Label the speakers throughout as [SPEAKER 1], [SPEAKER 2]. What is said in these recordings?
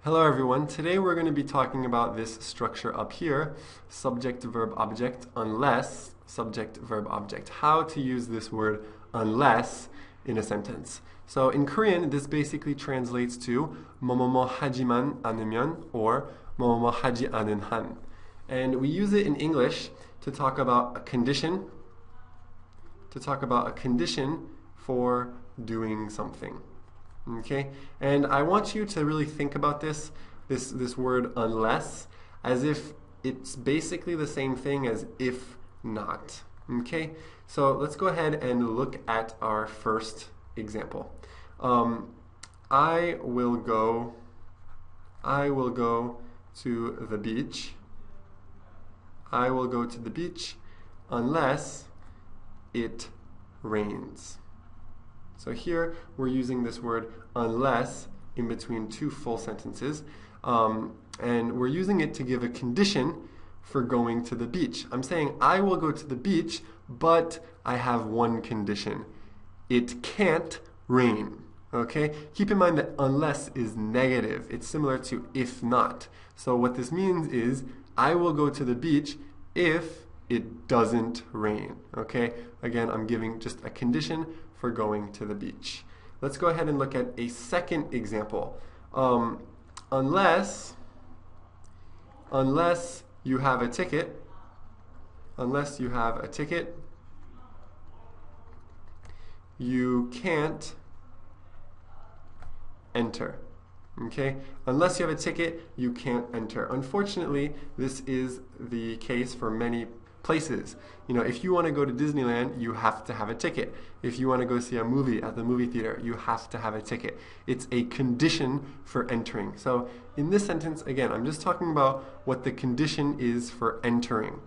[SPEAKER 1] Hello everyone. Today we're going to be talking about this structure up here, subject, verb, object, unless, subject, verb, object. How to use this word unless in a sentence. So in Korean, this basically translates to 뭐뭐뭐 하지만 않으면 or 뭐뭐뭐 하지 않은 한. And we use it in English to talk about a condition, for doing something. Okay, and I want you to really think about this word unless as if it's basically the same thing as if not. Okay, so let's go ahead and look at our first example. I will go to the beach. I will go to the beach unless it rains. So here we're using this word unless in between two full sentences, and we're using it to give a condition for going to the beach. I'm saying I will go to the beach, but I have one condition. It can't rain. Okay? Keep in mind that unless is negative. It's similar to if not. So what this means is I will go to the beach if it doesn't rain. Okay? Again, I'm giving just a condition for going to the beach. Let's go ahead and look at a second example. Unless you have a ticket, you can't enter. Okay? Unless you have a ticket, you can't enter. Unfortunately, this is the case for many places. You know, if you want to go to Disneyland, you have to have a ticket. If you want to go see a movie at the movie theater, you have to have a ticket. It's a condition for entering. So in this sentence, again, I'm just talking about what the condition is for entering.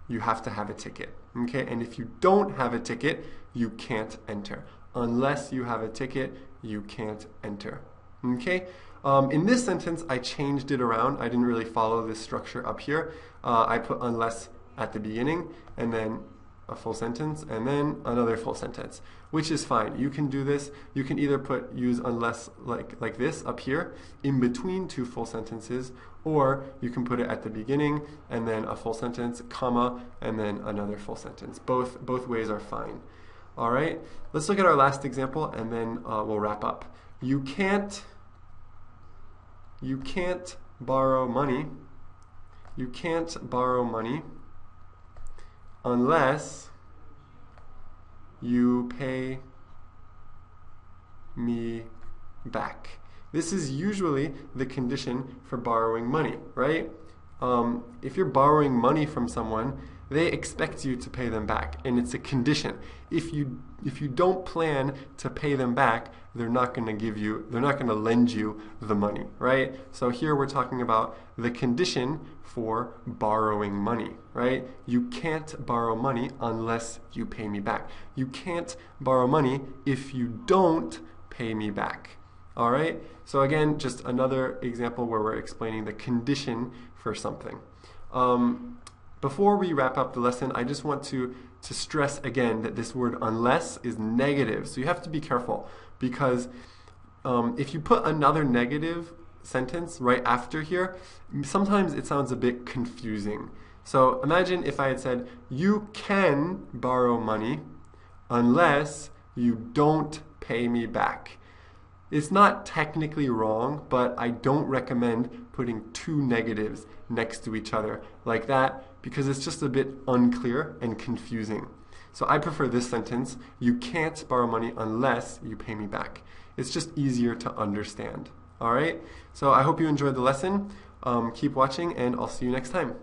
[SPEAKER 1] You have to have a ticket. Okay? And if you don't have a ticket, you can't enter. Unless you have a ticket, you can't enter. Okay? In this sentence, I changed it around. I didn't really follow this structure up here. I put unless at the beginning, and then a full sentence, and then another full sentence, which is fine. You can do this. You can either use unless like this up here in between two full sentences, or you can put it at the beginning and then a full sentence, comma, and then another full sentence. Both ways are fine. All right, let's look at our last example, and then we'll wrap up. You can't borrow money. You can't borrow money unless you pay me back. This is usually the condition for borrowing money, right? If you're borrowing money from someone, they expect you to pay them back, and it's a condition. If you don't plan to pay them back, they're not going to lend you the money, right? So here we're talking about the condition for borrowing money, right? You can't borrow money unless you pay me back. You can't borrow money if you don't pay me back. All right? So again, just another example where we're explaining the condition for something. Before we wrap up the lesson, I just want to stress again that this word unless is negative. So you have to be careful, because if you put another negative sentence right after here, sometimes it sounds a bit confusing. So imagine if I had said, you can borrow money unless you don't pay me back. It's not technically wrong, but I don't recommend putting two negatives next to each other like that, because it's just a bit unclear and confusing. So I prefer this sentence, you can't borrow money unless you pay me back. It's just easier to understand. All right? So I hope you enjoyed the lesson. Keep watching, and I'll see you next time.